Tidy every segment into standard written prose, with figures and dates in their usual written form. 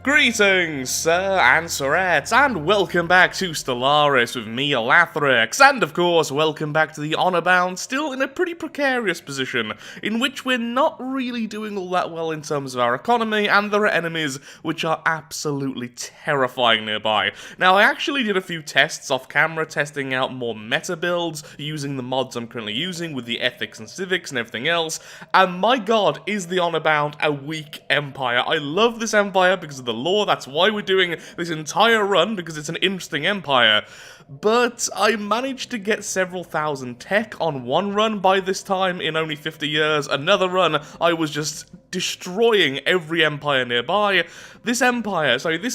Greetings, sir and sirettes, and welcome back to Stellaris with me, Elathrix, and of course, welcome back to the Honor Bound, still in a pretty precarious position, in which we're not really doing all that well in terms of our economy, and there are enemies which are absolutely terrifying nearby. Now, I actually did a few tests off camera, testing out more meta builds, using the mods I'm currently using with the ethics and civics and everything else, and my god, is the Honor Bound a weak empire. I love this empire because of the lore, that's why we're doing this entire run, because it's an interesting empire. But I managed to get several thousand tech on one run by this time in only 50 years. Another run, I was just destroying every empire nearby. This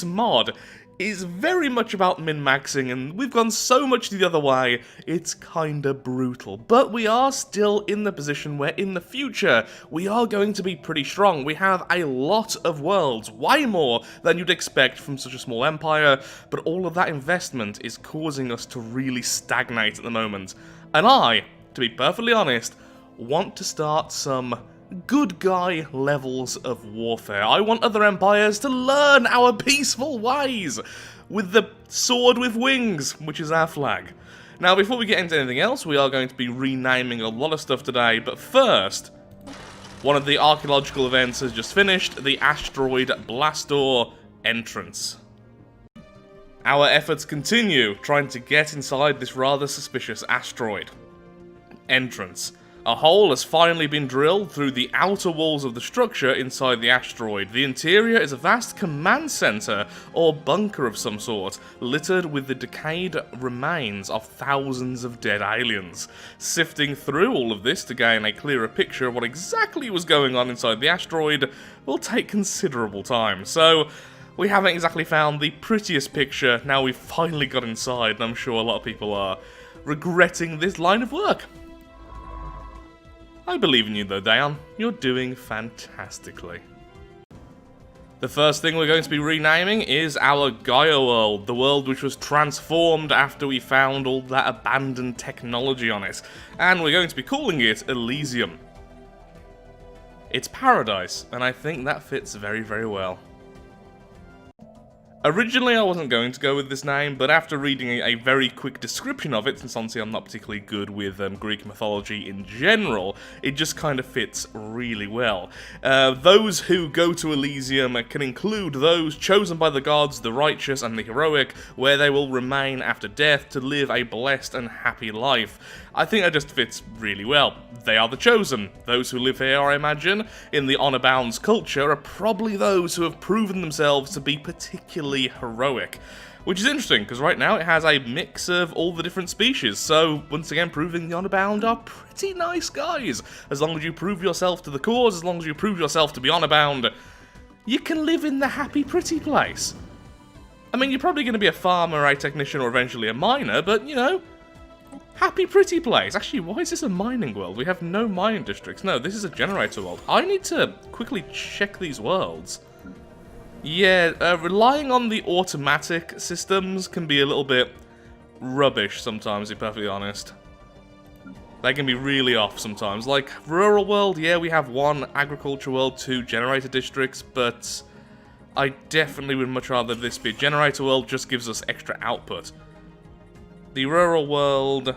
mod is very much about min-maxing, and we've gone so much the other way, it's kinda brutal. But we are still in the position where in the future, we are going to be pretty strong. We have a lot of worlds, way more than you'd expect from such a small empire, but all of that investment is causing us to really stagnate at the moment. And I, to be perfectly honest, want to start some good guy levels of warfare. I want other empires to learn our peaceful ways with the sword with wings, which is our flag. Now, before we get into anything else, we are going to be renaming a lot of stuff today, but first, one of the archaeological events has just finished, the asteroid Blastor entrance. Our efforts continue, trying to get inside this rather suspicious asteroid entrance. A hole has finally been drilled through the outer walls of the structure inside the asteroid. The interior is a vast command center, or bunker of some sort, littered with the decayed remains of thousands of dead aliens. Sifting through all of this to gain a clearer picture of what exactly was going on inside the asteroid will take considerable time. So, we haven't exactly found the prettiest picture. Now we've finally got inside, and I'm sure a lot of people are regretting this line of work. I believe in you though, Dayan. You're doing fantastically. The first thing we're going to be renaming is our Gaia world, the world which was transformed after we found all that abandoned technology on it. And we're going to be calling it Elysium. It's paradise, and I think that fits very, very well. Originally I wasn't going to go with this name, but after reading a very quick description of it, since honestly I'm not particularly good with Greek mythology in general, it just kind of fits really well. Those who go to Elysium can include those chosen by the gods, the righteous and the heroic, where they will remain after death to live a blessed and happy life. I think that just fits really well. They are the chosen. Those who live here, I imagine, in the Honor Bound's culture, are probably those who have proven themselves to be particularly heroic. Which is interesting, because right now it has a mix of all the different species, so once again proving the Honor Bound are pretty nice guys. As long as you prove yourself to the cause, as long as you prove yourself to be Honor Bound, you can live in the happy pretty place. I mean, you're probably going to be a farmer, a technician, or eventually a miner, but, you know, happy pretty place. Actually, why is this a mining world? We have no mining districts. No, this is a generator world. I need to quickly check these worlds. Yeah, relying on the automatic systems can be a little bit rubbish sometimes, to be perfectly honest. They can be really off sometimes. Like, rural world, yeah, we have one agriculture world, 2 generator districts, but I definitely would much rather this be a generator world, just gives us extra output. The rural world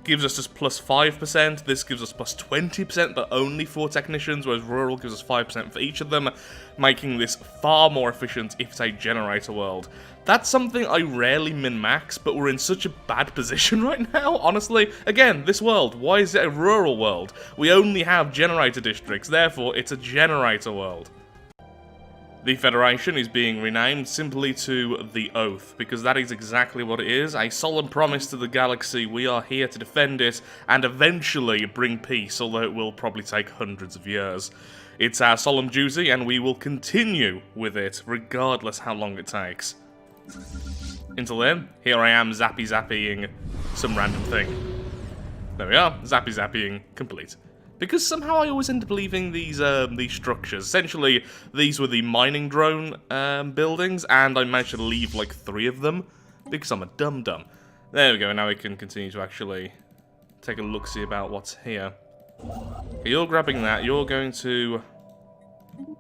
gives us just plus 5%, this gives us plus 20%, but only for technicians, whereas rural gives us 5% for each of them, making this far more efficient if it's a generator world. That's something I rarely min-max, but we're in such a bad position right now, honestly. Again, this world, why is it a rural world? We only have generator districts, therefore it's a generator world. The Federation is being renamed simply to The Oath, because that is exactly what it is, a solemn promise to the galaxy. We are here to defend it, and eventually bring peace, although it will probably take hundreds of years. It's our solemn duty, and we will continue with it, regardless how long it takes. Until then, here I am zappy-zappying some random thing. There we are, zappy-zappying complete. Because somehow I always end up leaving these structures. Essentially, these were the mining drone buildings, and I managed to leave like 3 of them, because I'm a dum-dum. There we go, now we can continue to actually take a look-see about what's here. Okay, you're grabbing that, you're going to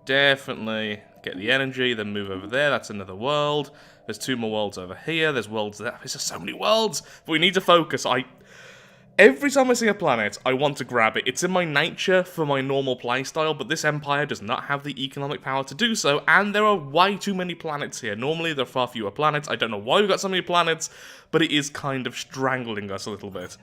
Definitely get the energy, then move over there. That's another world. There's 2 more worlds over here. There's worlds there. There's just so many worlds. But we need to focus. Every time I see a planet, I want to grab it. It's in my nature for my normal playstyle, but this empire does not have the economic power to do so, and there are way too many planets here. Normally, there are far fewer planets. I don't know why we've got so many planets, but it is kind of strangling us a little bit.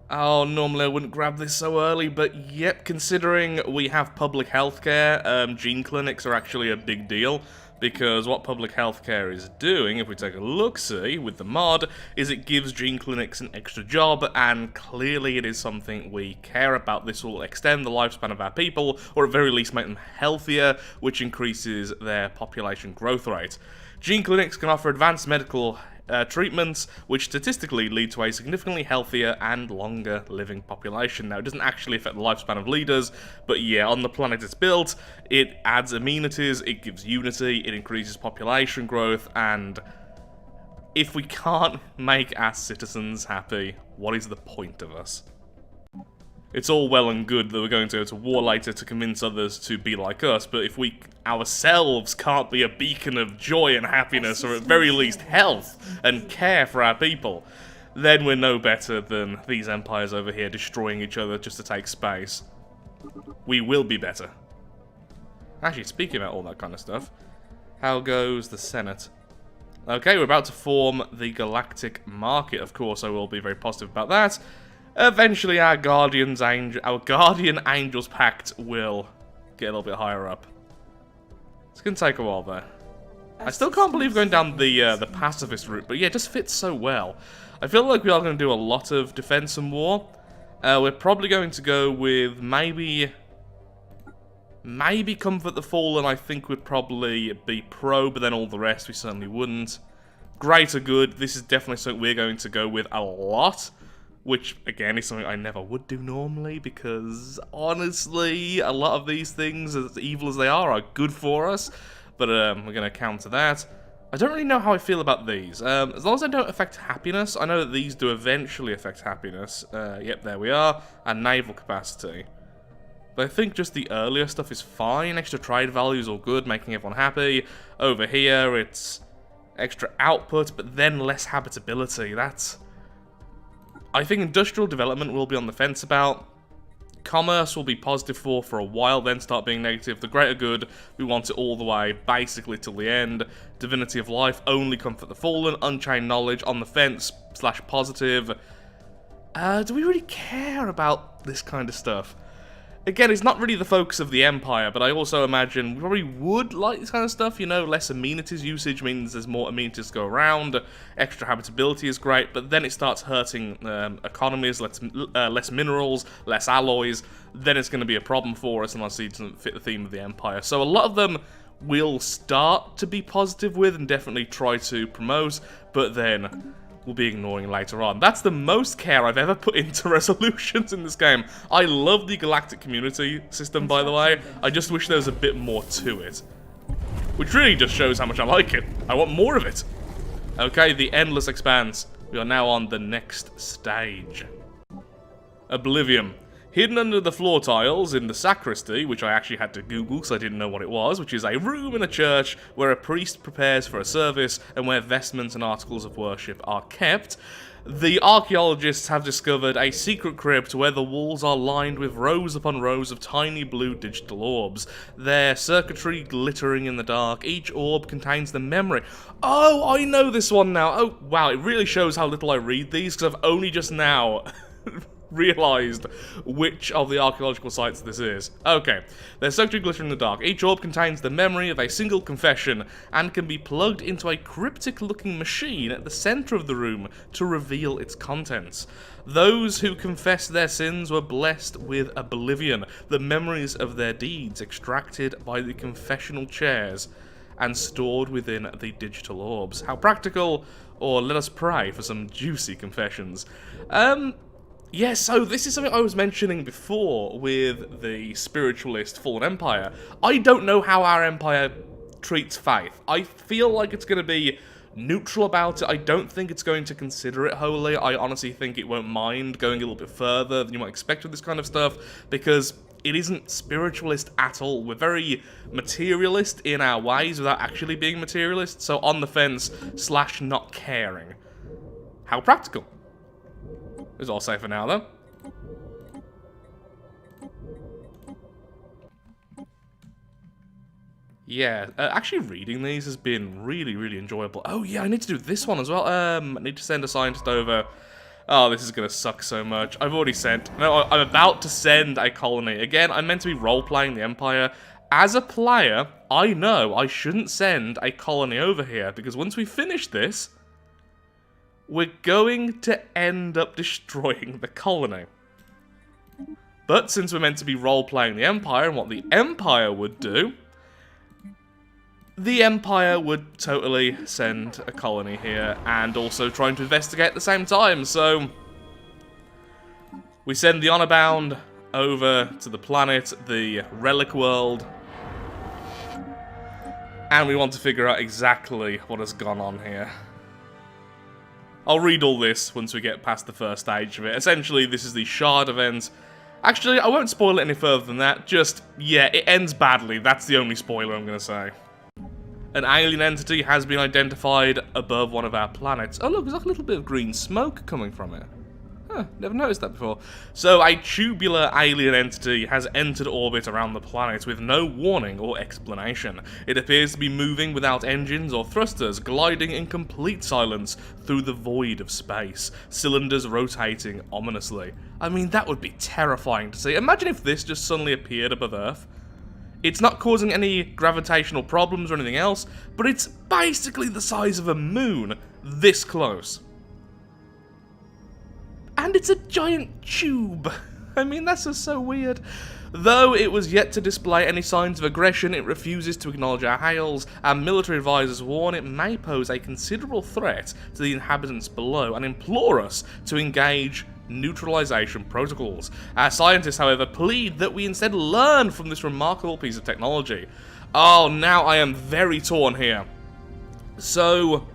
Oh, normally I wouldn't grab this so early, but yep, considering we have public healthcare, gene clinics are actually a big deal, because what public healthcare is doing, if we take a look-see with the mod, is it gives gene clinics an extra job, and clearly it is something we care about. This will extend the lifespan of our people, or at very least make them healthier, which increases their population growth rate. Gene clinics can offer advanced medical treatments, which statistically lead to a significantly healthier and longer living population. Now, it doesn't actually affect the lifespan of leaders, but yeah, on the planet it's built, it adds amenities, it gives unity, it increases population growth, and if we can't make our citizens happy, what is the point of us? It's all well and good that we're going to go to war later to convince others to be like us, but if we ourselves can't be a beacon of joy and happiness, or at very least health and care for our people, then we're no better than these empires over here destroying each other just to take space. We will be better. Actually, speaking about all that kind of stuff, how goes the Senate? Okay, we're about to form the Galactic Market, of course, I will be very positive about that. Eventually, our Guardian Angels Pact will get a little bit higher up. It's gonna take a while there. I still can't believe going down the pacifist route, but yeah, it just fits so well. I feel like we are going to do a lot of defense and war. We're probably going to go with maybe Comfort the Fallen. I think would probably be pro, but then all the rest we certainly wouldn't. Greater Good. This is definitely something we're going to go with a lot. Which, again, is something I never would do normally, because, honestly, a lot of these things, as evil as they are good for us. But, we're going to counter that. I don't really know how I feel about these. As long as they don't affect happiness, I know that these do eventually affect happiness. Yep, there we are. And naval capacity. But I think just the earlier stuff is fine. Extra trade value is all good, making everyone happy. Over here, it's extra output, but then less habitability. I think industrial development will be on the fence about. Commerce will be positive for a while, then start being negative. The greater good, we want it all the way, basically till the end. Divinity of life, only Comfort the Fallen. Unchained knowledge, on the fence, / positive. Do we really care about this kind of stuff? Again, it's not really the focus of the Empire, but I also imagine we probably would like this kind of stuff, you know, less amenities usage means there's more amenities to go around, extra habitability is great, but then it starts hurting economies, less minerals, less alloys, then it's going to be a problem for us unless it doesn't fit the theme of the Empire. So a lot of them will start to be positive with and definitely try to promote, but then will be ignoring later on. That's the most care I've ever put into resolutions in this game. I love the galactic community system, by the way. I just wish there was a bit more to it. Which really just shows how much I like it. I want more of it. Okay, the Endless Expanse. We are now on the next stage. Oblivion. Hidden under the floor tiles in the sacristy, which I actually had to Google because I didn't know what it was, which is a room in a church where a priest prepares for a service and where vestments and articles of worship are kept. The archaeologists have discovered a secret crypt where the walls are lined with rows upon rows of tiny blue digital orbs. Their circuitry glittering in the dark. Each orb contains the memory. Oh, I know this one now. Oh, wow, it really shows how little I read these because I've only just now realised which of the archaeological sites this is. Okay, their circuitry glittering in the dark. Each orb contains the memory of a single confession and can be plugged into a cryptic-looking machine at the centre of the room to reveal its contents. Those who confessed their sins were blessed with Oblivion, the memories of their deeds extracted by the confessional chairs and stored within the digital orbs. How practical, or let us pray for some juicy confessions. Yeah, so this is something I was mentioning before with the spiritualist Fallen Empire. I don't know how our Empire treats faith. I feel like it's going to be neutral about it. I don't think it's going to consider it wholly. I honestly think it won't mind going a little bit further than you might expect with this kind of stuff, because it isn't spiritualist at all. We're very materialist in our ways without actually being materialist, so on the fence / not caring. How practical. Is all safe for now, though. Yeah, actually reading these has been really, really enjoyable. Oh yeah, I need to do this one as well. I need to send a scientist over. Oh, this is gonna suck so much. I've already sent. No, I'm about to send a colony. Again, I'm meant to be role-playing the Empire. As a player, I know I shouldn't send a colony over here, because once we finish this, we're going to end up destroying the colony. But since we're meant to be role-playing the Empire and what the Empire would do, the Empire would totally send a colony here and also trying to investigate at the same time, so we send the Honor Bound over to the planet, the Relic World, and we want to figure out exactly what has gone on here. I'll read all this once we get past the first stage of it. Essentially, this is the Shard event. Actually, I won't spoil it any further than that, just, yeah, it ends badly. That's the only spoiler I'm going to say. An alien entity has been identified above one of our planets. Oh look, there's like a little bit of green smoke coming from it. Huh, never noticed that before. So a tubular alien entity has entered orbit around the planet with no warning or explanation. It appears to be moving without engines or thrusters, gliding in complete silence through the void of space, cylinders rotating ominously. I mean, that would be terrifying to see. Imagine if this just suddenly appeared above Earth. It's not causing any gravitational problems or anything else, but it's basically the size of a moon, this close. And it's a giant tube. I mean, that's just so weird. Though it was yet to display any signs of aggression, it refuses to acknowledge our hails. Our military advisors warn it may pose a considerable threat to the inhabitants below and implore us to engage neutralization protocols. Our scientists, however, plead that we instead learn from this remarkable piece of technology. Oh, now I am very torn here. So,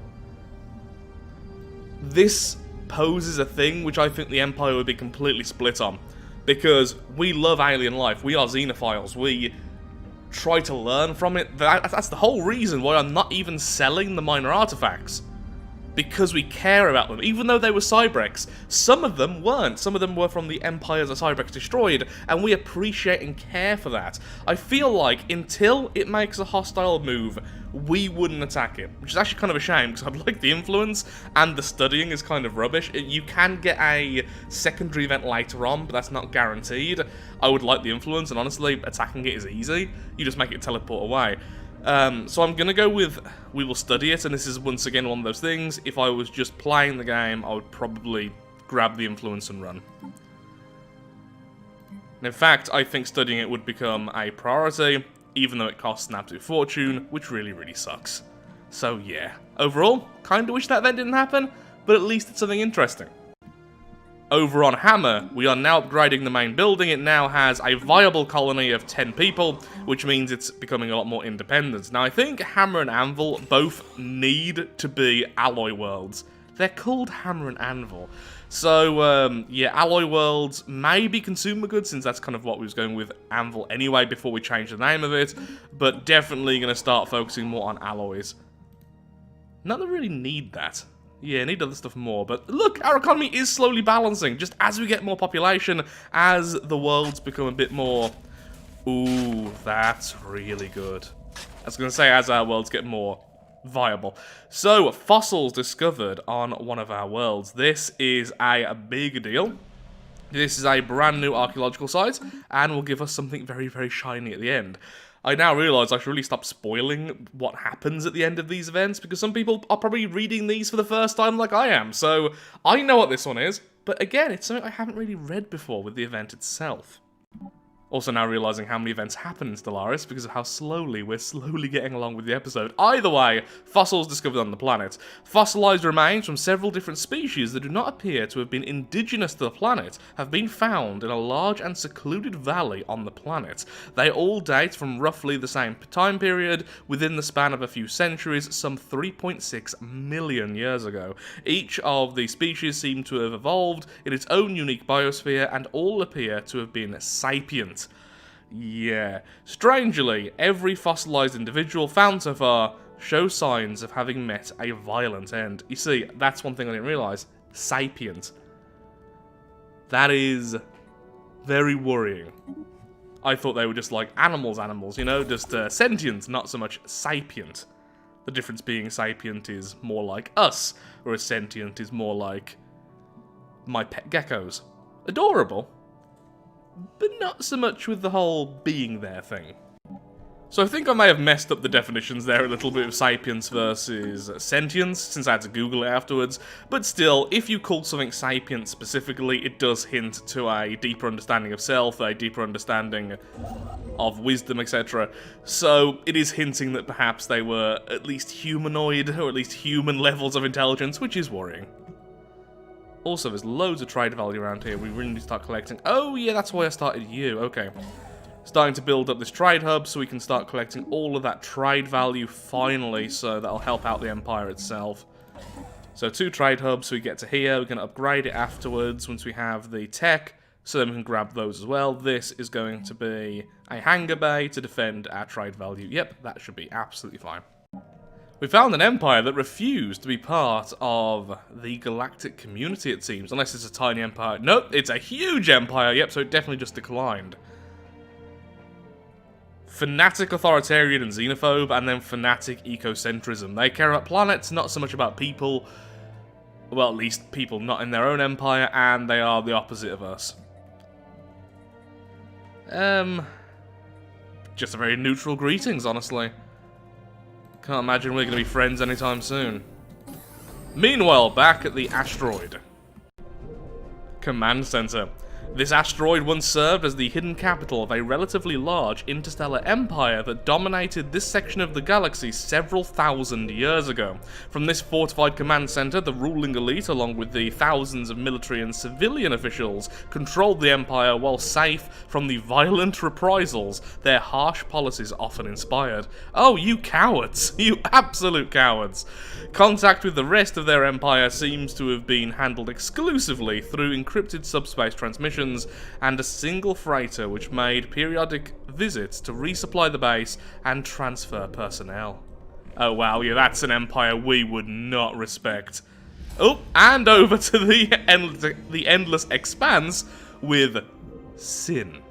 this poses a thing which I think the Empire would be completely split on. Because we love alien life, we are xenophiles, we try to learn from it. That's the whole reason why I'm not even selling the minor artifacts. Because we care about them, even though they were Cybrex. Some of them weren't. Some of them were from the empires that Cybrex destroyed, and we appreciate and care for that. I feel like until it makes a hostile move, we wouldn't attack it, which is actually kind of a shame, because I'd like the influence, and the studying is kind of rubbish. You can get a secondary event later on, but that's not guaranteed. I would like the influence, and honestly, attacking it is easy. You just make it teleport away. So I'm gonna go with we will study it, and this is once again one of those things. If I was just playing the game, I would probably grab the influence and run. And in fact, I think studying it would become a priority, even though it costs an absolute fortune, which really, really sucks. So yeah, overall, kinda wish that event didn't happen, but at least it's something interesting. Over on Hammer, we are now upgrading the main building. It now has a viable colony of 10 people, which means it's becoming a lot more independent. Now, I think Hammer and Anvil both need to be alloy worlds. They're called Hammer and Anvil. So, yeah, alloy worlds may be consumer goods, since that's kind of what we was going with Anvil anyway before we changed the name of it, but definitely going to start focusing more on alloys. Not that we really need that. Yeah, need other stuff more, but look, our economy is slowly balancing, just as we get more population, as the worlds become a bit more... Ooh, that's really good. I was going to say, as our worlds get more viable. So, fossils discovered on one of our worlds. This is a big deal. This is a brand new archaeological site, and will give us something very, very shiny at the end. I now realise I should really stop spoiling what happens at the end of these events, because some people are probably reading these for the first time like I am, so I know what this one is, but again, it's something I haven't really read before with the event itself. Also now realising how many events happen in Stellaris because of how slowly we're getting along with the episode. Either way, fossils discovered on the planet. Fossilized remains from several different species that do not appear to have been indigenous to the planet have been found in a large and secluded valley on the planet. They all date from roughly the same time period, within the span of a few centuries, some 3.6 million years ago. Each of the species seem to have evolved in its own unique biosphere, and all appear to have been sapient. Yeah. Strangely, every fossilized individual found so far shows signs of having met a violent end. You see, that's one thing I didn't realise. Sapient. That is very worrying. I thought they were just like animals, you know, just sentient, not so much sapient. The difference being sapient is more like us, whereas sentient is more like my pet geckos. Adorable, but not so much with the whole being there thing. So I think I may have messed up the definitions there a little bit of sapience versus sentience, since I had to Google it afterwards, but still, if you call something sapient specifically, it does hint to a deeper understanding of self, a deeper understanding of wisdom, etc. So it is hinting that perhaps they were at least humanoid, or at least human levels of intelligence, which is worrying. Also, there's loads of trade value around here we really need to start collecting. Oh yeah, that's why I started you, okay. Starting to build up this trade hub so we can start collecting all of that trade value finally, so that'll help out the Empire itself. So 2 trade hubs, so we get to here, we can upgrade it afterwards once we have the tech, so then we can grab those as well. This is going to be a hangar bay to defend our trade value. Yep, that should be absolutely fine. We found an empire that refused to be part of the galactic community, it seems, unless it's a tiny empire. Nope, it's a huge empire, yep, so it definitely just declined. Fanatic authoritarian and xenophobe, and then fanatic ecocentrism. They care about planets, not so much about people. Well, at least people not in their own empire, and they are the opposite of us. Just a very neutral greetings, honestly. Can't imagine we're going to be friends anytime soon. Meanwhile, back at the asteroid command center. This asteroid once served as the hidden capital of a relatively large interstellar empire that dominated this section of the galaxy several thousand years ago. From this fortified command center, the ruling elite, along with the thousands of military and civilian officials, controlled the empire while safe from the violent reprisals their harsh policies often inspired. Oh, you cowards! You absolute cowards! Contact with the rest of their empire seems to have been handled exclusively through encrypted subspace transmissions and a single freighter which made periodic visits to resupply the base and transfer personnel. Oh wow, yeah, that's an empire we would not respect. Oh, and over to the Endless Expanse with Sin.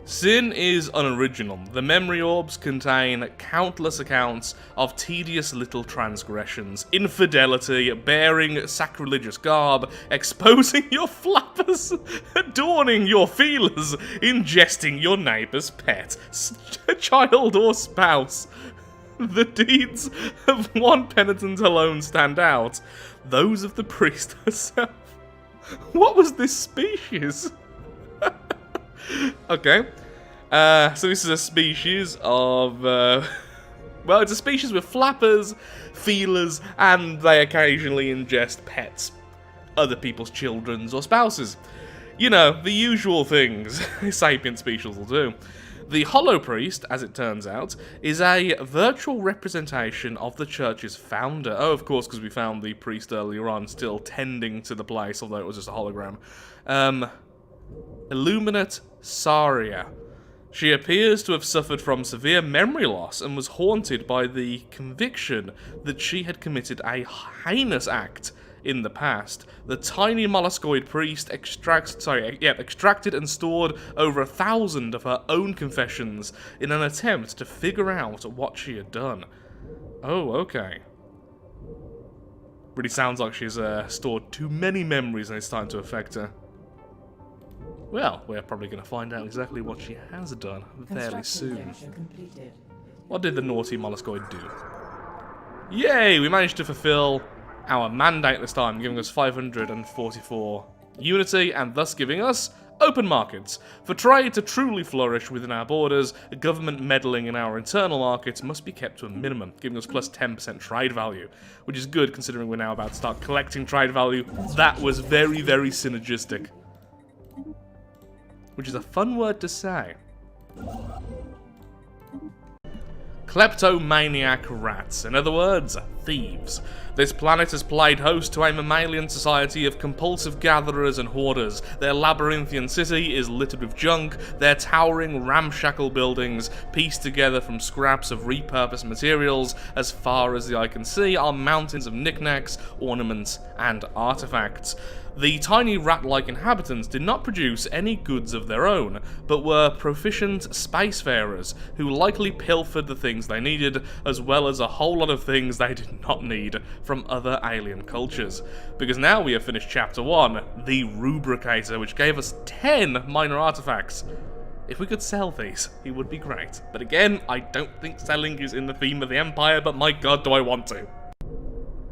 Sin is unoriginal. The memory orbs contain countless accounts of tedious little transgressions, infidelity, bearing sacrilegious garb, exposing your flappers, adorning your feelers, ingesting your neighbour's pet, child or spouse. The deeds of one penitent alone stand out, those of the priest herself. What was this species? Okay, so this is a species of, well, it's a species with flappers, feelers, and they occasionally ingest pets, other people's children or spouses. You know, the usual things sapient species will do. The Hollow Priest, as it turns out, is a virtual representation of the church's founder. Oh, of course, because we found the priest earlier on still tending to the place, although it was just a hologram. Illuminate Saria. She appears to have suffered from severe memory loss and was haunted by the conviction that she had committed a heinous act in the past. The tiny molluscoid priest extracted and stored over 1,000 of her own confessions in an attempt to figure out what she had done. Oh, okay. Really sounds like she's stored too many memories and it's starting to affect her. Well, we're probably going to find out exactly what she has done fairly soon. What did the naughty molluscoid do? Yay! We managed to fulfill our mandate this time, giving us 544 unity, and thus giving us open markets. For trade to truly flourish within our borders, government meddling in our internal markets must be kept to a minimum, giving us plus 10% trade value, which is good considering we're now about to start collecting trade value. That was very, very synergistic. Which is a fun word to say. kleptomaniac rats, in other words, thieves. This planet has played host to a mammalian society of compulsive gatherers and hoarders. Their labyrinthian city is littered with junk, their towering ramshackle buildings, pieced together from scraps of repurposed materials. As far as the eye can see are mountains of knickknacks, ornaments, and artifacts. The tiny rat-like inhabitants did not produce any goods of their own, but were proficient spacefarers who likely pilfered the things they needed, as well as a whole lot of things they did not need from other alien cultures. Because now we have finished Chapter 1, the Rubricator, which gave us 10 minor artifacts. If we could sell these, it would be great. But again, I don't think selling is in the theme of the Empire, but my god do I want to.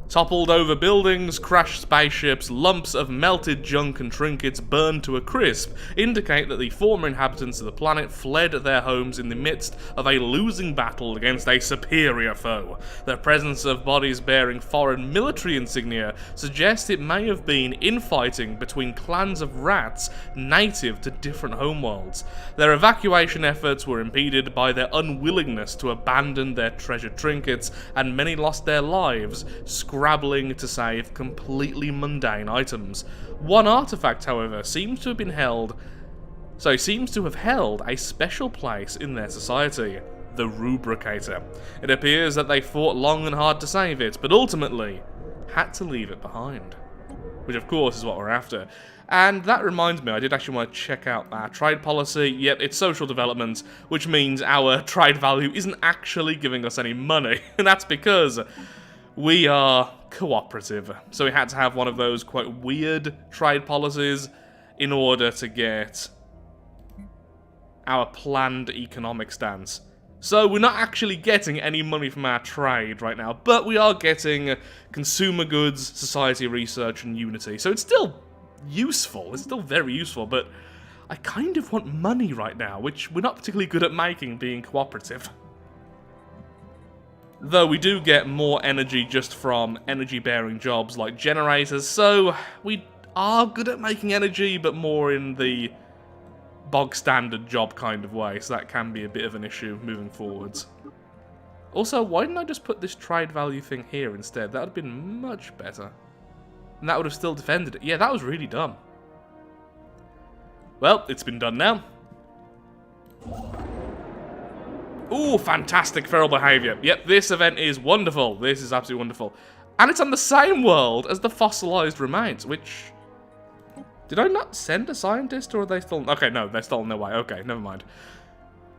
Toppled over buildings, crashed spaceships, lumps of melted junk and trinkets burned to a crisp indicate that the former inhabitants of the planet fled their homes in the midst of a losing battle against a superior foe. The presence of bodies bearing foreign military insignia suggests it may have been infighting between clans of rats native to different homeworlds. Their evacuation efforts were impeded by their unwillingness to abandon their treasured trinkets, and many lost their lives scrabbling to save completely mundane items. One artifact, however, seems to have held a special place in their society, the Rubricator. It appears that they fought long and hard to save it, but ultimately had to leave it behind. Which of course is what we're after. And that reminds me, I did actually want to check out our trade policy. Yep, it's social development, which means our trade value isn't actually giving us any money. And that's because we are cooperative, so we had to have one of those quite weird trade policies in order to get our planned economic stance. So we're not actually getting any money from our trade right now, but we are getting consumer goods, society research, and unity. So it's still useful, it's still very useful, but I kind of want money right now, which we're not particularly good at making being cooperative. Though we do get more energy just from energy-bearing jobs like generators, so we are good at making energy, but more in the bog-standard job kind of way, so that can be a bit of an issue moving forwards. Also, why didn't I just put this trade value thing here instead? That would have been much better. And that would have still defended it. Yeah, that was really dumb. Well, it's been done now. Ooh, fantastic feral behaviour. Yep, this event is wonderful. This is absolutely wonderful. And it's on the same world as the Fossilized Remains, which... Did I not send a scientist, or are they still... Okay, no, they're still on their way. Okay, never mind.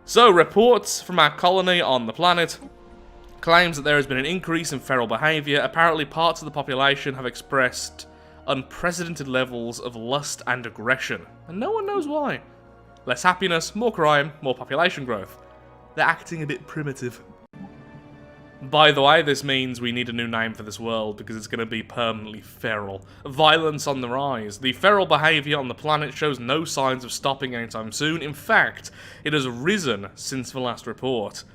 So, reports from our colony on the planet claims that there has been an increase in feral behaviour. Apparently, parts of the population have expressed unprecedented levels of lust and aggression. And no one knows why. Less happiness, more crime, more population growth. They're acting a bit primitive. By the way, this means we need a new name for this world, because it's going to be permanently feral. Violence on the rise. The feral behaviour on the planet shows no signs of stopping anytime soon. In fact, it has risen since the last report.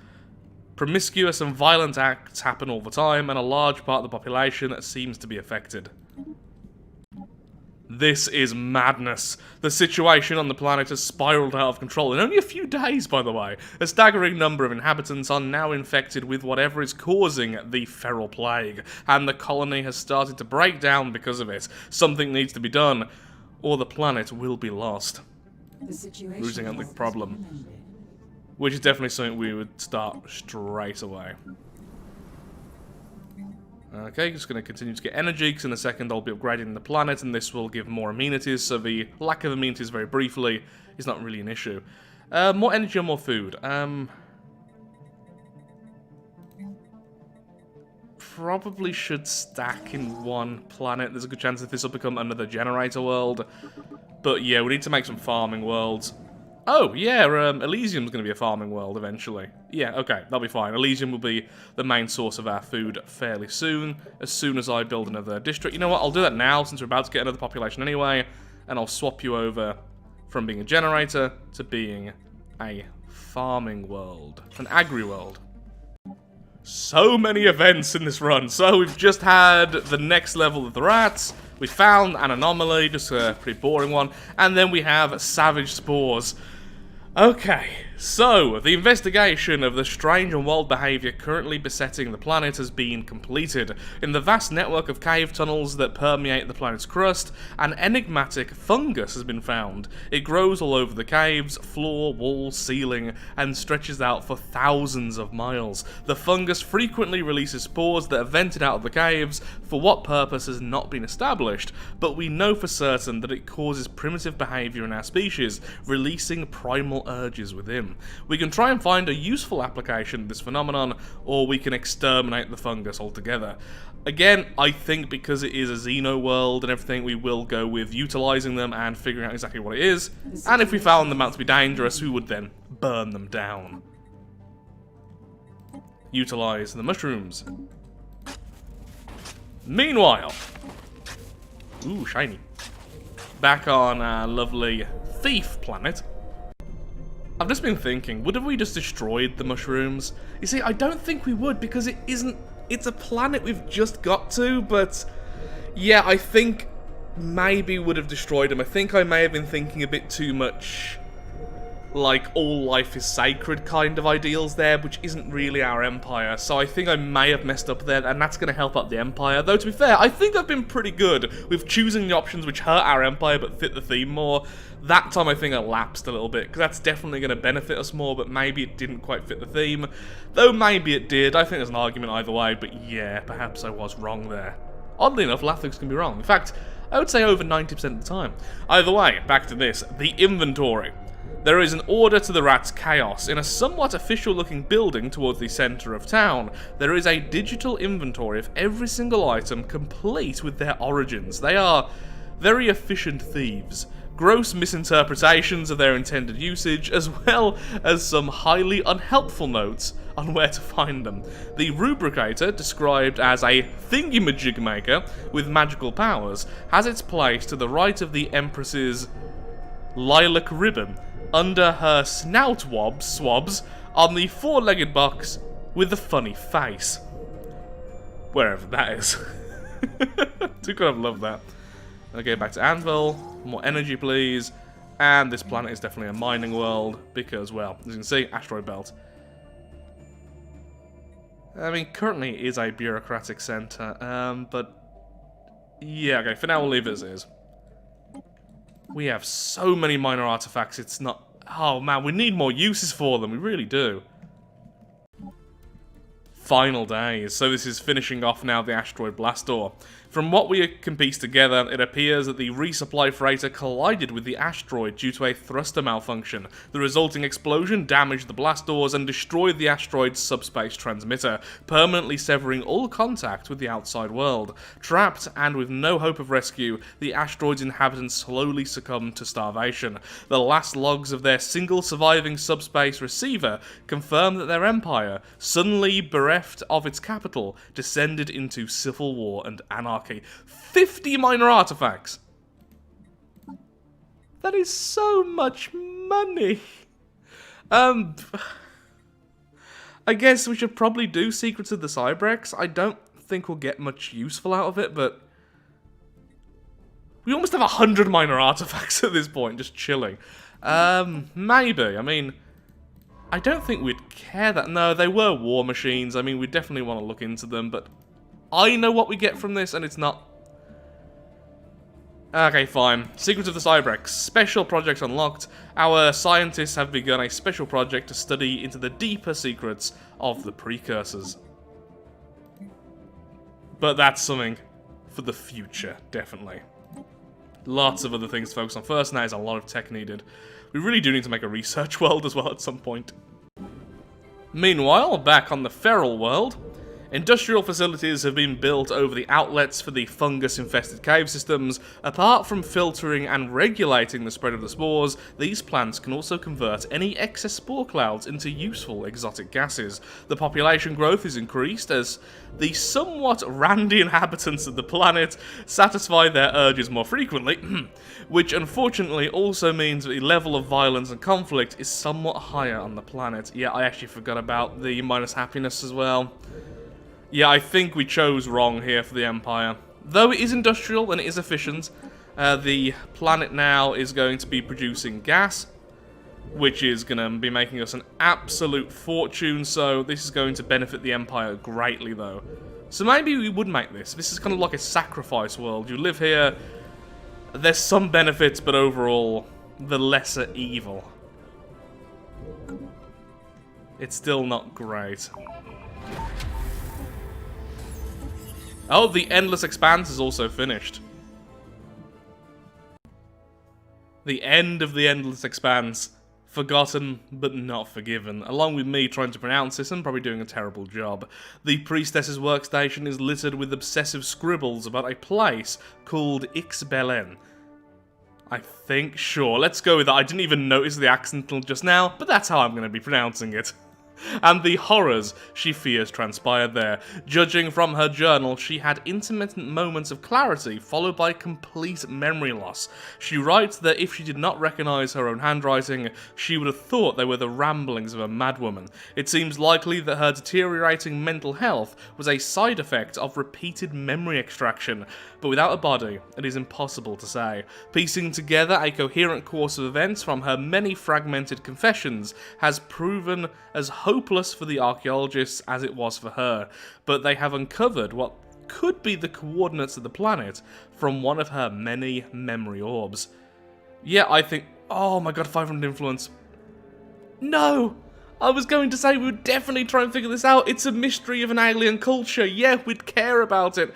Promiscuous and violent acts happen all the time, and a large part of the population seems to be affected. This is madness. The situation on the planet has spiraled out of control in only a few days, by the way. A staggering number of inhabitants are now infected with whatever is causing the feral plague, and the colony has started to break down because of it. Something needs to be done, or the planet will be lost. Losing out the problem. Which is definitely something we would start straight away. Okay, just going to continue to get energy, because in a second I'll be upgrading the planet, and this will give more amenities, so the lack of amenities very briefly is not really an issue. More energy or more food? Probably should stack in one planet. There's a good chance that this will become another generator world. But yeah, we need to make some farming worlds. Oh, yeah, Elysium's going to be a farming world eventually. Yeah, okay, that'll be fine. Elysium will be the main source of our food fairly soon as I build another district. You know what, I'll do that now, since we're about to get another population anyway, and I'll swap you over from being a generator to being a farming world. An agri-world. So many events in this run. So we've just had the next level of the rats, we found an anomaly, just a pretty boring one, and then we have savage spores. Okay, So, the investigation of the strange and wild behaviour currently besetting the planet has been completed. In the vast network of cave tunnels that permeate the planet's crust, an enigmatic fungus has been found. It grows all over the caves, floor, wall, ceiling, and stretches out for thousands of miles. The fungus frequently releases spores that are vented out of the caves, for what purpose has not been established, but we know for certain that it causes primitive behaviour in our species, releasing primal urges within. We can try and find a useful application of this phenomenon, or we can exterminate the fungus altogether. Again, I think because it is a Xeno world and everything, we will go with utilising them and figuring out exactly what it is, and if we found them out to be dangerous, we would then burn them down. Utilise the mushrooms. Meanwhile, ooh, shiny. Back on our lovely Thief planet. I've just been thinking, would have we just destroyed the mushrooms? You see, I don't think we would, because it's a planet we've just got to, but yeah, I think maybe would have destroyed them. I think I may have been thinking a bit too much, like, all life is sacred kind of ideals there, which isn't really our empire, so I think I may have messed up there, and that's going to help out the empire. Though, to be fair, I think I've been pretty good with choosing the options which hurt our empire but fit the theme more. That time I think I lapsed a little bit, because that's definitely going to benefit us more, but maybe it didn't quite fit the theme. Though maybe it did. I think there's an argument either way, but yeah, perhaps I was wrong there. Oddly enough, Lathrix can be wrong. In fact, I would say over 90% of the time. Either way, back to this. The inventory. There is an order to the rat's chaos. In a somewhat official-looking building towards the centre of town, there is a digital inventory of every single item, complete with their origins. They are very efficient thieves. Gross misinterpretations of their intended usage, as well as some highly unhelpful notes on where to find them. The Rubricator, described as a thingy-majig maker with magical powers, has its place to the right of the Empress's lilac ribbon, under her snout swabs on the four-legged box with the funny face. Wherever that is. Do kind of love that. Okay, back to Anvil. More energy, please. And this planet is definitely a mining world because, well, as you can see, asteroid belt. I mean, currently it is a bureaucratic centre, but yeah, okay, for now we'll leave it as is. We have so many minor artifacts, it's not... Oh man, we need more uses for them, we really do. Final days. So this is finishing off now the asteroid blast door. From what we can piece together, it appears that the resupply freighter collided with the asteroid due to a thruster malfunction. The resulting explosion damaged the blast doors and destroyed the asteroid's subspace transmitter, permanently severing all contact with the outside world. Trapped and with no hope of rescue, the asteroid's inhabitants slowly succumbed to starvation. The last logs of their single surviving subspace receiver confirm that their empire, suddenly bereft of its capital, descended into civil war and anarchy. 50 minor artifacts! That is so much money! I guess we should probably do Secrets of the Cybrex. I don't think we'll get much useful out of it, but... we almost have 100 minor artifacts at this point, just chilling. Maybe. I mean, I don't think we'd care that... No, they were war machines. I mean, we definitely want to look into them, but... I know what we get from this, and it's not... Okay, fine. Secrets of the Cybrex. Special project unlocked. Our scientists have begun a special project to study into the deeper secrets of the precursors. But that's something for the future, definitely. Lots of other things to focus on. First, now is a lot of tech needed. We really do need to make a research world as well at some point. Meanwhile, back on the feral world... industrial facilities have been built over the outlets for the fungus-infested cave systems. Apart from filtering and regulating the spread of the spores, these plants can also convert any excess spore clouds into useful exotic gases. The population growth is increased as the somewhat randy inhabitants of the planet satisfy their urges more frequently, which unfortunately also means that the level of violence and conflict is somewhat higher on the planet. Yeah, I actually forgot about the minus happiness as well. Yeah, I think we chose wrong here for the Empire. Though it is industrial and it is efficient, the planet now is going to be producing gas. which is going to be making us an absolute fortune, so this is going to benefit the Empire greatly, though. So maybe we would make this. This is kind of like a sacrifice world. You live here, there's some benefits, but overall, the lesser evil. It's still not great. Oh, the Endless Expanse is also finished. The end of the Endless Expanse. Forgotten, but not forgiven. Along with me trying to pronounce this and probably doing a terrible job. The priestess's workstation is littered with obsessive scribbles about a place called Ixbelen. I think, sure, let's go with that. I didn't even notice the accent until just now, but that's how I'm going to be pronouncing it. And the horrors she fears transpired there. Judging from her journal, she had intermittent moments of clarity, followed by complete memory loss. She writes that if she did not recognise her own handwriting, she would have thought they were the ramblings of a madwoman. It seems likely that her deteriorating mental health was a side effect of repeated memory extraction, but without a body, it is impossible to say. Piecing together a coherent course of events from her many fragmented confessions has proven as hopeless for the archaeologists as it was for her, but they have uncovered what could be the coordinates of the planet from one of her many memory orbs. Yeah, I think... Oh my god, 500 influence. No! I was going to say we would definitely try and figure this out. It's a mystery of an alien culture. Yeah, we'd care about it.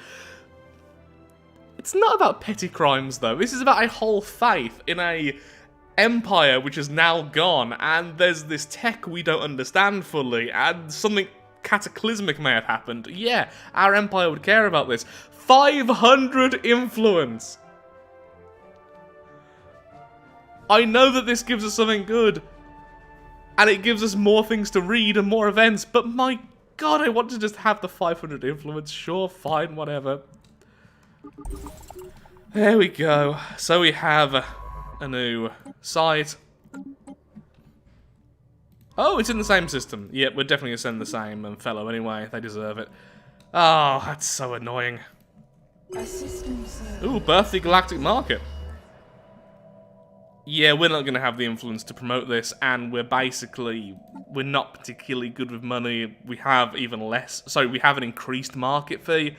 It's not about petty crimes, though. This is about a whole faith in a empire which is now gone, and there's this tech we don't understand fully, and something cataclysmic may have happened. Yeah, our empire would care about this. 500 influence! I know that this gives us something good, and it gives us more things to read and more events, but my god, I want to just have the 500 influence. Sure, fine, whatever. There we go. So we have a new site. Oh, it's in the same system. Yep, we're definitely going to send the same fellow anyway. They deserve it. Oh, that's so annoying. Ooh, birth the Galactic Market. Yeah, we're not going to have the influence to promote this, and we're not particularly good with money. We have even less. Sorry, we have an increased market fee.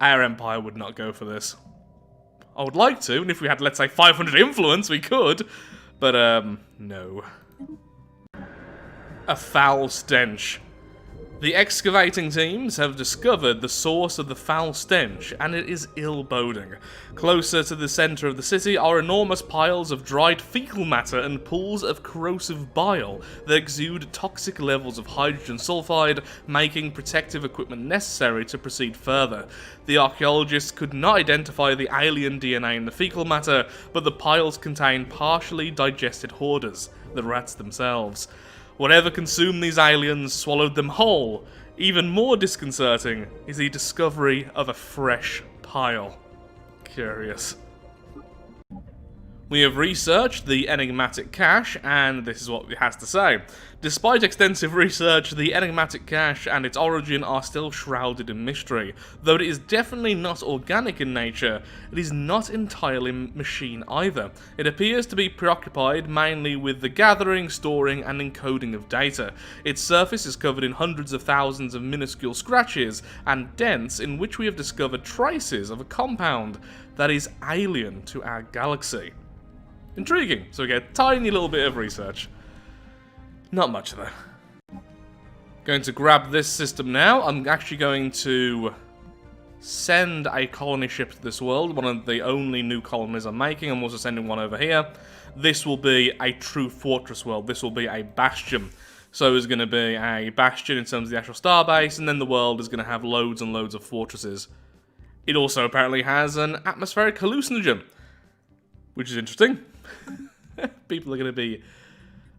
Our empire would not go for this. I would like to, and if we had, let's say, 500 influence, we could. But, no. A foul stench. The excavating teams have discovered the source of the foul stench, and it is ill-boding. Closer to the centre of the city are enormous piles of dried fecal matter and pools of corrosive bile that exude toxic levels of hydrogen sulfide, making protective equipment necessary to proceed further. The archaeologists could not identify the alien DNA in the fecal matter, but the piles contain partially digested hoarders, the rats themselves. Whatever consumed these aliens swallowed them whole. Even more disconcerting is the discovery of a fresh pile. Curious. We have researched the enigmatic cache, and this is what it has to say. Despite extensive research, the enigmatic cache and its origin are still shrouded in mystery. Though it is definitely not organic in nature, it is not entirely machine either. It appears to be preoccupied mainly with the gathering, storing, and encoding of data. Its surface is covered in hundreds of thousands of minuscule scratches and dents in which we have discovered traces of a compound that is alien to our galaxy. Intriguing, so we get a tiny little bit of research. Not much though. Going to grab this system now. I'm actually going to send a colony ship to this world, one of the only new colonies I'm making. I'm also sending one over here. This will be a true fortress world. This will be a bastion. So there's going to be a bastion in terms of the actual starbase, and then the world is going to have loads and loads of fortresses. It also apparently has an atmospheric hallucinogen, which is interesting. People are going to be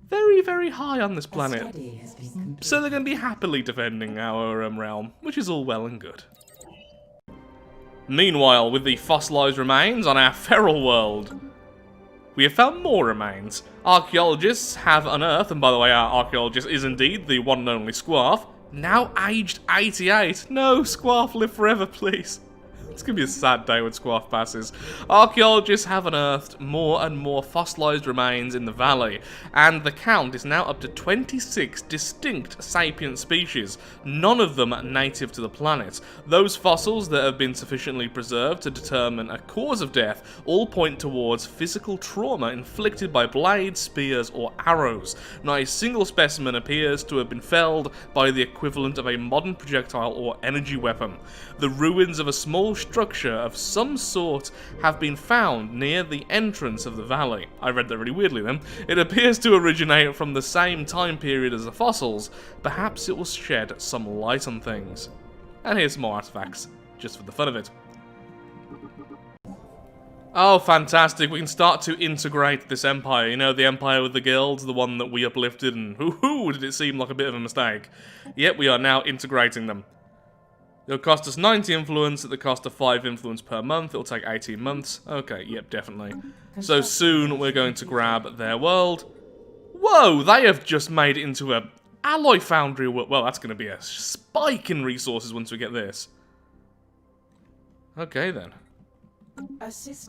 very, very high on this planet. So they're going to be happily defending our realm, which is all well and good. Meanwhile, with the fossilized remains on our feral world, we have found more remains. Archaeologists have unearthed, and by the way, our archaeologist is indeed the one and only Squarf, now aged 88. No, Squarf, live forever, please. It's going to be a sad day when Squaff passes. Archaeologists have unearthed more and more fossilized remains in the valley, and the count is now up to 26 distinct sapient species, none of them native to the planet. Those fossils that have been sufficiently preserved to determine a cause of death all point towards physical trauma inflicted by blades, spears, or arrows. Not a single specimen appears to have been felled by the equivalent of a modern projectile or energy weapon. The ruins of a small structure of some sort have been found near the entrance of the valley. I read that really weirdly then. It appears to originate from the same time period as the fossils. Perhaps it will shed some light on things. And here's some more artifacts, just for the fun of it. Oh, fantastic. We can start to integrate this empire. You know, the empire with the guilds, the one that we uplifted, and hoo-hoo, did it seem like a bit of a mistake. Yep, we are now integrating them. It'll cost us 90 influence at the cost of 5 influence per month. It'll take 18 months. Okay, yep, definitely. So soon we're going to grab their world. Whoa, they have just made it into a alloy foundry. Well, that's going to be a spike in resources once we get this. Okay, then.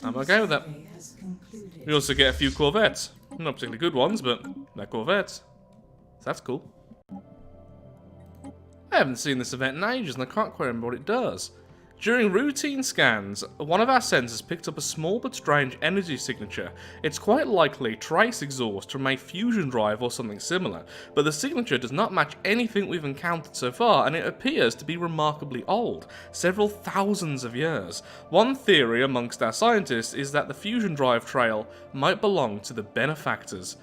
I'm okay with that. We also get a few corvettes. Not particularly good ones, but they're corvettes. So that's cool. I haven't seen this event in ages and I can't quite remember what it does. During routine scans, one of our sensors picked up a small but strange energy signature. It's quite likely trace exhaust from a fusion drive or something similar, but the signature does not match anything we've encountered so far, and it appears to be remarkably old, several thousands of years. One theory amongst our scientists is that the fusion drive trail might belong to the benefactors.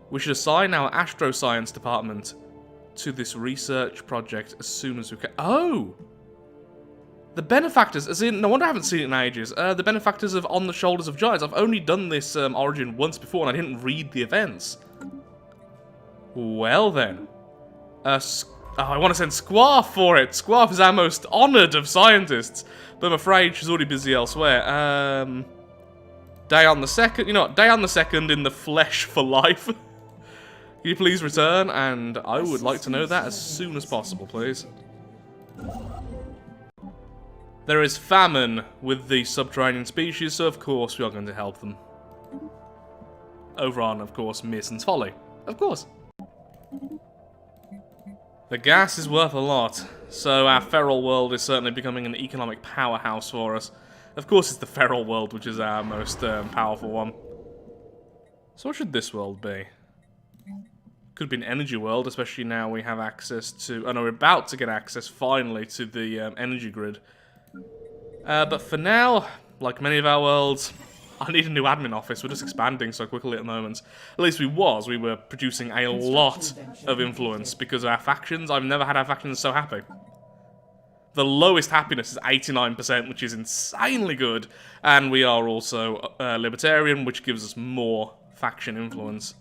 We should assign our astroscience department to this research project as soon as we can. Oh! The benefactors, as in, no wonder I haven't seen it in ages. The benefactors of On the Shoulders of Giants. I've only done this origin once before and I didn't read the events. Well then. I want to send Squaff for it. Squaff is our most honoured of scientists. But I'm afraid she's already busy elsewhere. Day on the 2nd, you know what, Day on the 2nd in the flesh for life. Can you please return? And I would like to know that as soon as possible, please. There is famine with the subterranean species, so of course we are going to help them. Over on, of course, Mearson's Folly. Of course. The gas is worth a lot, so our feral world is certainly becoming an economic powerhouse for us. Of course it's the feral world which is our most powerful one. So what should this world be? Could be an energy world, especially now we have access to... Oh no, we're about to get access, finally, to the energy grid. But for now, like many of our worlds, I need a new admin office. We're just expanding so quickly at the moment. At least we were producing a lot of influence because of our factions. I've never had our factions so happy. The lowest happiness is 89%, which is insanely good. And we are also libertarian, which gives us more faction influence.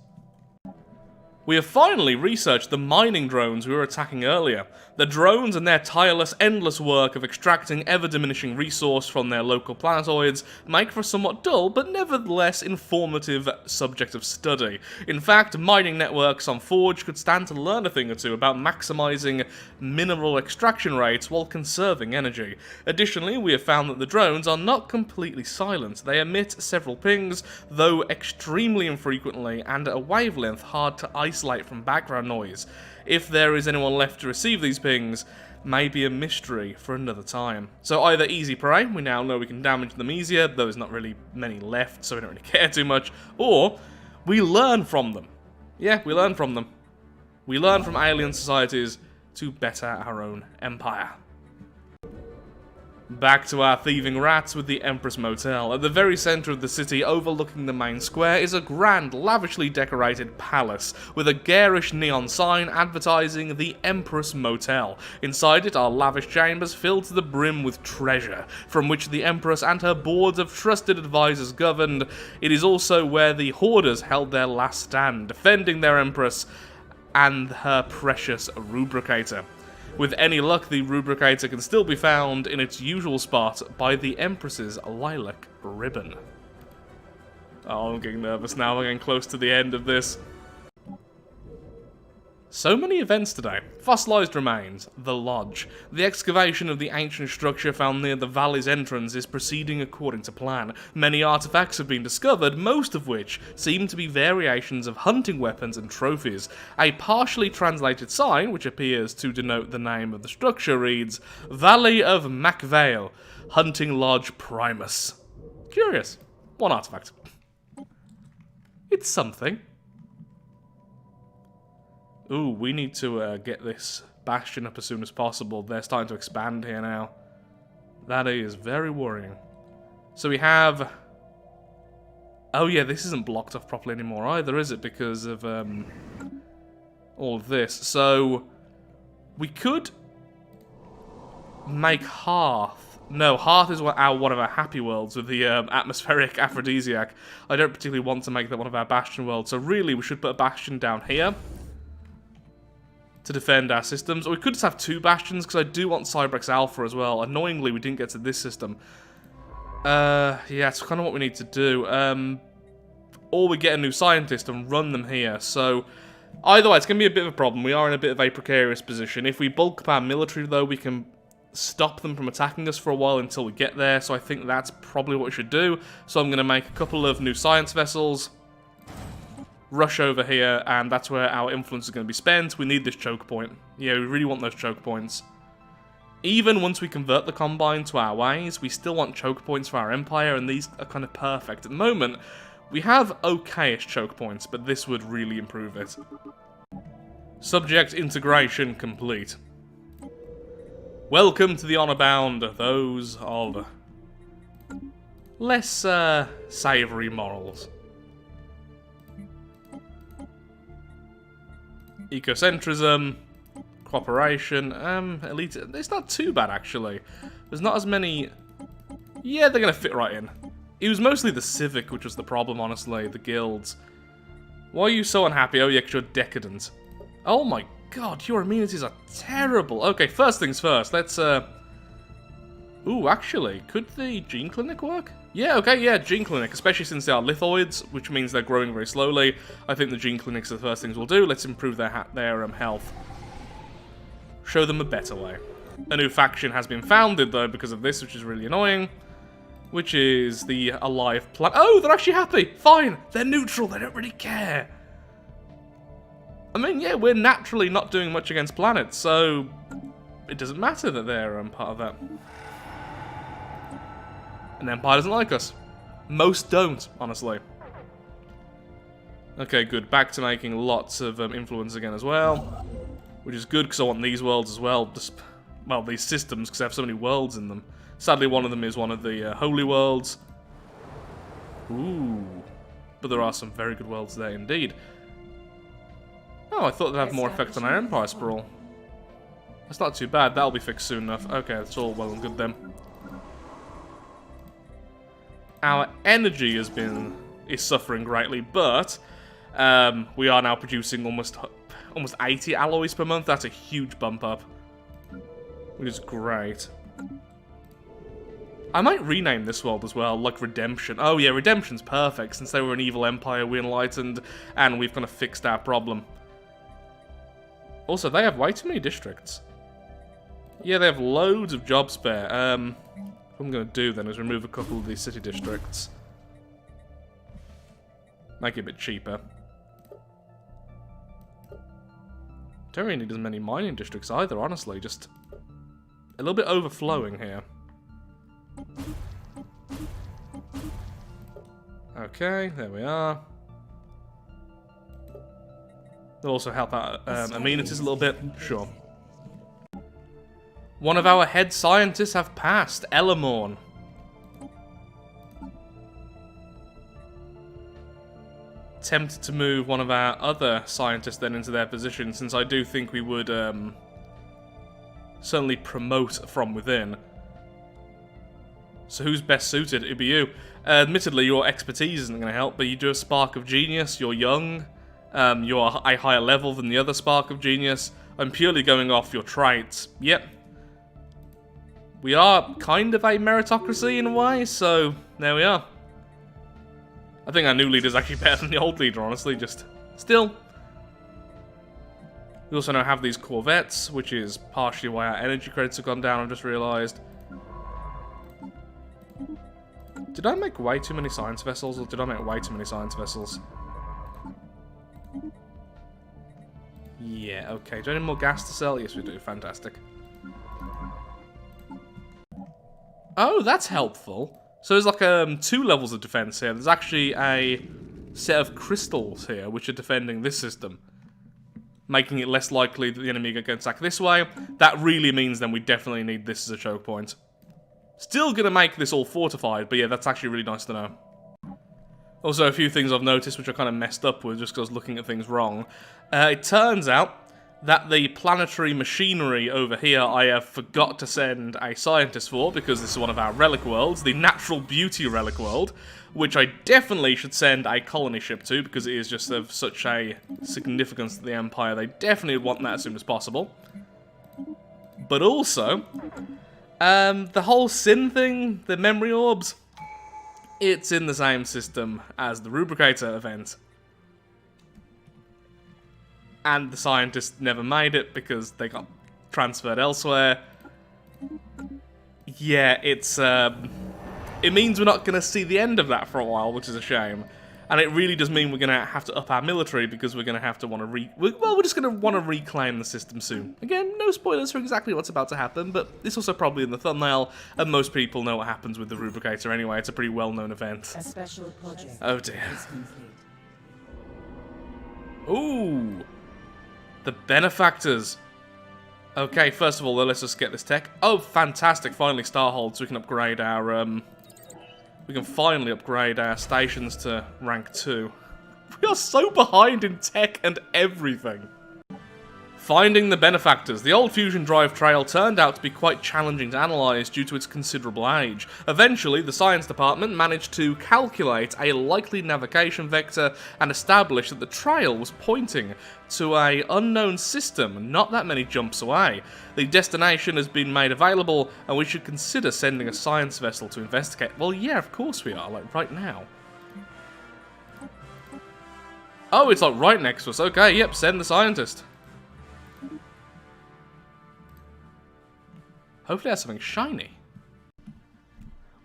We have finally researched the mining drones we were attacking earlier. The drones and their tireless, endless work of extracting ever-diminishing resource from their local planetoids make for a somewhat dull, but nevertheless informative subject of study. In fact, mining networks on Forge could stand to learn a thing or two about maximizing mineral extraction rates while conserving energy. Additionally, we have found that the drones are not completely silent. They emit several pings, though extremely infrequently, and at a wavelength hard to isolate from background noise. If there is anyone left to receive these pings, may be a mystery for another time. So either easy prey, we now know we can damage them easier, though there's not really many left, so we don't really care too much, or we learn from them. Yeah, we learn from them. We learn from alien societies to better our own empire. Back to our thieving rats with the Empress Motel. At the very centre of the city, overlooking the main square, is a grand, lavishly decorated palace, with a garish neon sign advertising the Empress Motel. Inside it are lavish chambers filled to the brim with treasure, from which the Empress and her boards of trusted advisors governed. It is also where the Hoarders held their last stand, defending their Empress and her precious rubricator. With any luck, the rubricator can still be found in its usual spot by the Empress's lilac ribbon. Oh, I'm getting nervous now. We're getting close to the end of this. So many events today. Fossilized Remains, the Lodge. The excavation of the ancient structure found near the valley's entrance is proceeding according to plan. Many artifacts have been discovered, most of which seem to be variations of hunting weapons and trophies. A partially translated sign, which appears to denote the name of the structure, reads, Valley of Macvale, Hunting Lodge Primus. Curious. One artifact. It's something. Ooh, we need to get this bastion up as soon as possible. They're starting to expand here now. That is very worrying. So we have... Oh yeah, this isn't blocked off properly anymore either, is it? Because of all of this. So we could make Hearth. No, Hearth is one of our happy worlds with the atmospheric aphrodisiac. I don't particularly want to make that one of our bastion worlds. So really, we should put a bastion down here to defend our systems. Or we could just have two bastions, because I do want Cybrex Alpha as well. Annoyingly, we didn't get to this system. Yeah, it's kind of what we need to do. Or we get a new scientist and run them here. So, either way, it's going to be a bit of a problem. We are in a bit of a precarious position. If we bulk up our military, though, we can stop them from attacking us for a while until we get there. So I think that's probably what we should do. So I'm going to make a couple of new science vessels, rush over here, and that's where our influence is going to be spent. We need this choke point. Yeah, we really want those choke points. Even once we convert the Combine to our ways, we still want choke points for our Empire, and these are kind of perfect. At the moment, we have okay-ish choke points, but this would really improve it. Subject integration complete. Welcome to the honor bound, those of less savoury morals. Ecocentrism, cooperation, elite. It's not too bad, actually. There's not as many. Yeah, they're gonna fit right in. It was mostly the civic which was the problem, honestly. The guilds. Why are you so unhappy? Oh yeah, 'cause you're decadent. Oh my god, your amenities are terrible. Okay, first things first. Let's Ooh, actually, could the gene clinic work? Yeah, okay, yeah, gene clinic, especially since they are lithoids, which means they're growing very slowly. I think the gene clinics are the first things we'll do. Let's improve their health. Show them a better way. A new faction has been founded, though, because of this, which is really annoying. Which is the Alive Planet. Oh, they're actually happy! Fine! They're neutral, they don't really care. I mean, yeah, we're naturally not doing much against planets, so it doesn't matter that they're part of that. An Empire doesn't like us. Most don't, honestly. Okay, good. Back to making lots of influence again as well. Which is good, because I want these worlds as well. Just, well, these systems, because they have so many worlds in them. Sadly, one of them is one of the holy worlds. Ooh. But there are some very good worlds there indeed. Oh, I thought they'd have more effect on our Empire Sprawl. That's not too bad. That'll be fixed soon enough. Okay, that's all well and good then. Our energy is suffering greatly, but we are now producing almost 80 alloys per month. That's a huge bump up, which is great. I might rename this world as well, like Redemption. Oh yeah, Redemption's perfect. Since they were an evil empire, we enlightened, and we've kind of fixed our problem. Also, they have way too many districts. Yeah, they have loads of job spare. What I'm going to do then is remove a couple of these city districts. Make it a bit cheaper. Don't really need as many mining districts either, honestly. Just a little bit overflowing here. Okay, there we are. They'll also help out amenities a little bit. Sure. One of our head scientists have passed, Elamorn. Tempted to move one of our other scientists then into their position, since I do think we would certainly promote from within. So who's best suited? It'd be you. Admittedly, your expertise isn't going to help, but you do a spark of genius, you're young, you're a higher level than the other spark of genius. I'm purely going off your traits. Yep. We are kind of a meritocracy in a way, so there we are. I think our new leader is actually better than the old leader, honestly, just still. We also now have these corvettes, which is partially why our energy credits have gone down, I've just realised. Did I make way too many science vessels, or did I make way too many science vessels? Yeah, okay. Do I need more gas to sell? Yes, we do. Fantastic. Oh, that's helpful. So there's like 2 levels of defense here. There's actually a set of crystals here, which are defending this system, making it less likely that the enemy can attack this way. That really means then we definitely need this as a choke point. Still gonna make this all fortified, but yeah, that's actually really nice to know. Also, a few things I've noticed which I kind of messed up with just because I was looking at things wrong. It turns out that the planetary machinery over here I have forgot to send a scientist for, because this is one of our relic worlds, the Natural Beauty relic world, which I definitely should send a colony ship to, because it is just of such a significance to the Empire. They definitely want that as soon as possible. But also, the whole Sin thing, the memory orbs, it's in the same system as the Rubricator event. And the scientists never made it because they got transferred elsewhere. Yeah, it's, it means we're not going to see the end of that for a while, which is a shame. And it really does mean we're going to have to up our military, because we're going to have to want to we're just going to want to reclaim the system soon. Again, no spoilers for exactly what's about to happen, but it's also probably in the thumbnail, and most people know what happens with the Rubricator anyway. It's a pretty well-known event. A special project. Oh dear. Ooh. The benefactors. Okay, first of all, let's just get this tech. Oh, fantastic. Finally, Starhold, so we can upgrade our, we can finally upgrade our stations to rank 2. We are so behind in tech and everything. Finding the benefactors. The old fusion drive trail turned out to be quite challenging to analyse due to its considerable age. Eventually, the science department managed to calculate a likely navigation vector and establish that the trail was pointing to an unknown system not that many jumps away. The destination has been made available, and we should consider sending a science vessel to investigate. Well, yeah, of course we are, like right now. Oh, it's like right next to us. Okay, yep, send the scientist. Hopefully that's something shiny.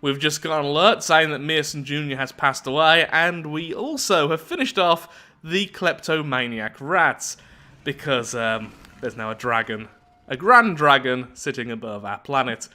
We've just got an alert saying that Mearson Jr. has passed away, and we also have finished off the kleptomaniac rats, because there's now a dragon, a grand dragon, sitting above our planet.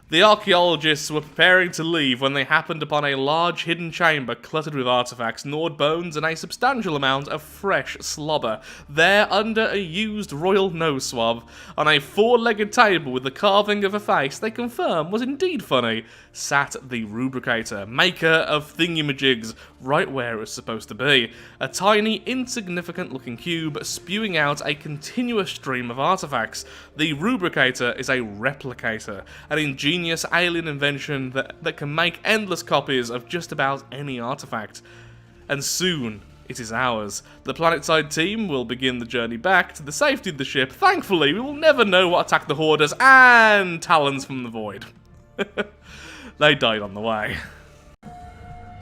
The archaeologists were preparing to leave when they happened upon a large hidden chamber cluttered with artifacts, gnawed bones, and a substantial amount of fresh slobber. There, under a used royal nose swab, on a 4-legged table with the carving of a face they confirm was indeed funny, sat the Rubricator, maker of thingamajigs, right where it was supposed to be. A tiny, insignificant-looking cube spewing out a continuous stream of artifacts. The Rubricator is a replicator, an ingenious alien invention that can make endless copies of just about any artifact. And soon, it is ours. The planetside team will begin the journey back to the safety of the ship. Thankfully, we will never know what attacked the Hoarders and Talons from the Void. They died on the way.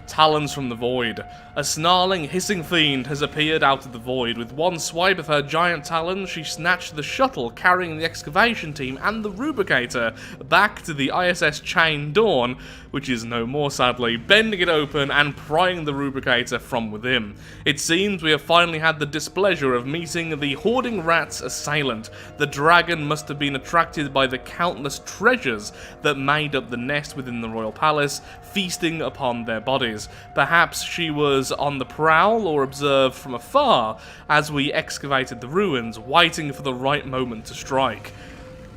Talons from the Void. A snarling, hissing fiend has appeared out of the void. With one swipe of her giant talons, she snatched the shuttle carrying the excavation team and the Rubricator back to the ISS Chain Dawn, which is no more sadly, bending it open and prying the Rubricator from within. It seems we have finally had the displeasure of meeting the hoarding rat's assailant. The dragon must have been attracted by the countless treasures that made up the nest within the royal palace, feasting upon their bodies. Perhaps she was on the prowl or observed from afar as we excavated the ruins, waiting for the right moment to strike.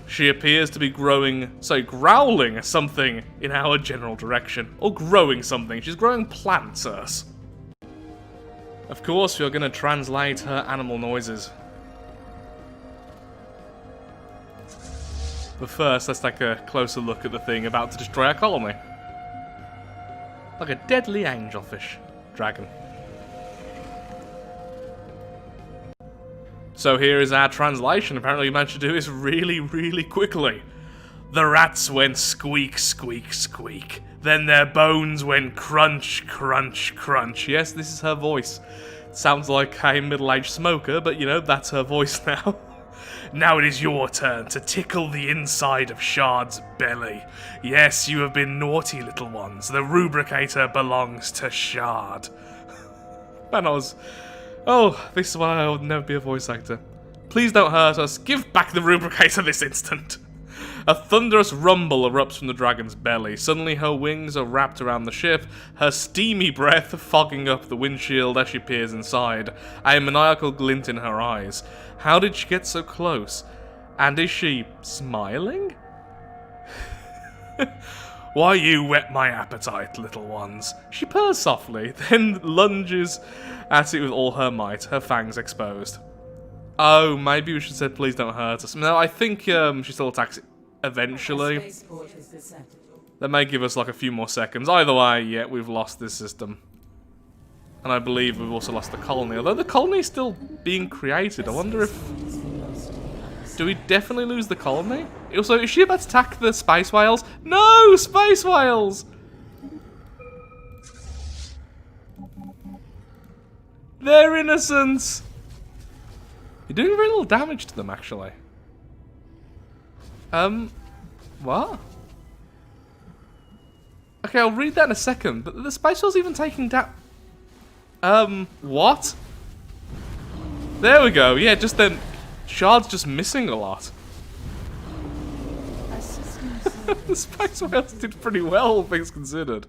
She appears to be growling something in our general direction. Or growing something. She's growing plants, Urs. Of course, we are going to translate her animal noises. But first, let's take a closer look at the thing about to destroy our colony. Like a deadly angelfish dragon. So here is our translation. Apparently we managed to do this really, really quickly. The rats went squeak, squeak, squeak. Then their bones went crunch, crunch, crunch. Yes, this is her voice. Sounds like a middle-aged smoker, but you know, that's her voice now. Now it is your turn to tickle the inside of Shard's belly. Yes, you have been naughty, little ones. The Rubricator belongs to Shard. And I was... Oh, this is why I would never be a voice actor. Please don't hurt us. Give back the Rubricator this instant. A thunderous rumble erupts from the dragon's belly. Suddenly her wings are wrapped around the ship, her steamy breath fogging up the windshield as she peers inside, a maniacal glint in her eyes. How did she get so close? And is she smiling? Why you whet my appetite, little ones? She purrs softly, then lunges at it with all her might, her fangs exposed. Oh, maybe we should have said please don't hurt us. No, I think she still attacks it eventually. That may give us like a few more seconds. Either way, yeah, we've lost this system. And I believe we've also lost the colony. Although the colony is still being created. I wonder if... Do we definitely lose the colony? Also, is she about to attack the space whales? No! Space whales! They're innocent! You're doing very little damage to them, actually. What? Okay, I'll read that in a second, but the space whale's even taking down... what? There we go, yeah, just then... Shard's just missing a lot. The space whales did pretty well, all things considered.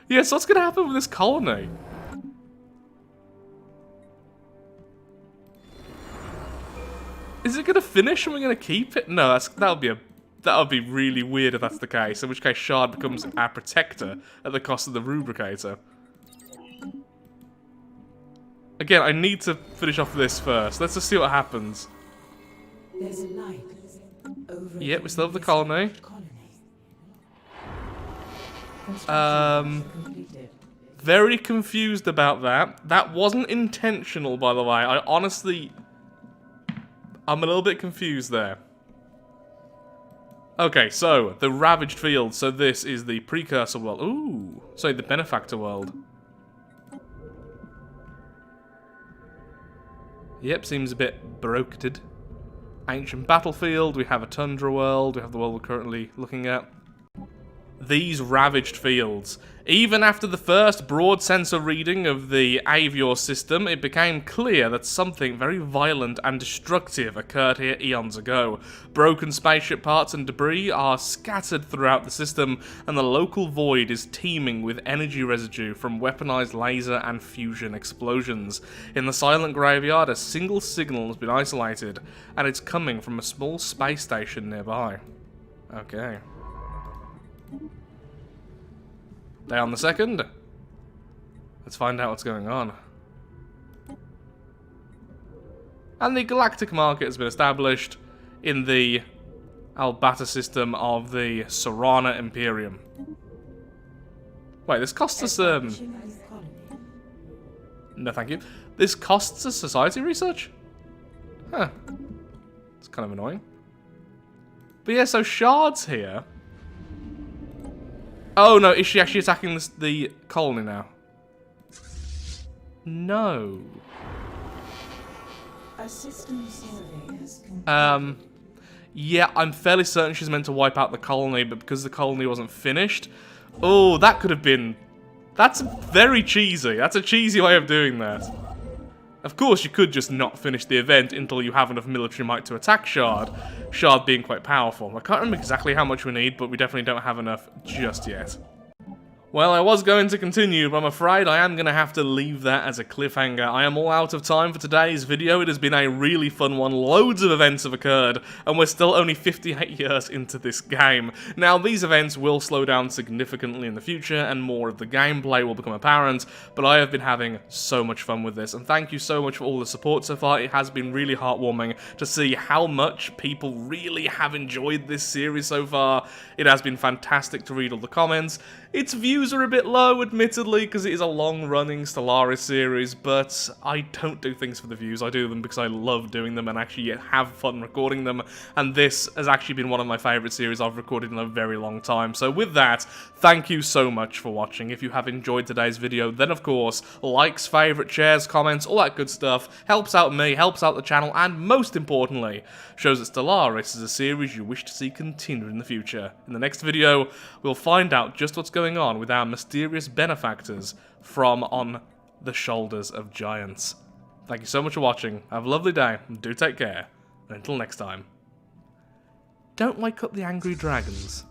Yeah, so what's gonna happen with this colony? Is it gonna finish and we're gonna keep it? No, that would be really weird if that's the case. In which case, Shard becomes our protector at the cost of the Rubricator. Again, I need to finish off this first. Let's just see what happens. There's a light over Yep, we still have the colony. Very confused about that. That wasn't intentional, by the way. I'm a little bit confused there. Okay, so, the Ravaged Field. So this is the Precursor world. Ooh, sorry, the Benefactor world. Yep, seems a bit baroqued. Ancient Battlefield, we have a Tundra world, we have the world we're currently looking at. These Ravaged Fields. Even after the first broad sensor reading of the Behaviour system, it became clear that something very violent and destructive occurred here eons ago. Broken spaceship parts and debris are scattered throughout the system, and the local void is teeming with energy residue from weaponized laser and fusion explosions. In the silent graveyard, a single signal has been isolated, and it's coming from a small space station nearby. Okay. Day on the 2nd. Let's find out what's going on. And the Galactic Market has been established in the Albata system of the Serana Imperium. Wait, this costs us, no thank you. This costs us society research? Huh. It's kind of annoying. But yeah, so Shard's here. Oh no, is she actually attacking the colony now? No. a system survey has yeah, I'm fairly certain she's meant to wipe out the colony, but because the colony wasn't finished... Oh, that could have been... That's very cheesy. That's a cheesy way of doing that. Of course, you could just not finish the event until you have enough military might to attack Shard. Shard being quite powerful. I can't remember exactly how much we need, but we definitely don't have enough just yet. Well, I was going to continue, but I'm afraid I am going to have to leave that as a cliffhanger. I am all out of time for today's video. It has been a really fun one. Loads of events have occurred, and we're still only 58 years into this game. Now, these events will slow down significantly in the future, and more of the gameplay will become apparent, but I have been having so much fun with this, and thank you so much for all the support so far. It has been really heartwarming to see how much people really have enjoyed this series so far. It has been fantastic to read all the comments. Its views views are a bit low, admittedly, because it is a long-running Stellaris series, but I don't do things for the views. I do them because I love doing them and actually have fun recording them, and this has actually been one of my favourite series I've recorded in a very long time. So with that, thank you so much for watching. If you have enjoyed today's video, then of course, likes, favourite, shares, comments, all that good stuff helps out me, helps out the channel, and most importantly, shows that Stellaris is a series you wish to see continued in the future. In the next video, we'll find out just what's going on with our mysterious benefactors from On the Shoulders of Giants. Thank you so much for watching, have a lovely day, and do take care, and until next time, don't wake up the angry dragons.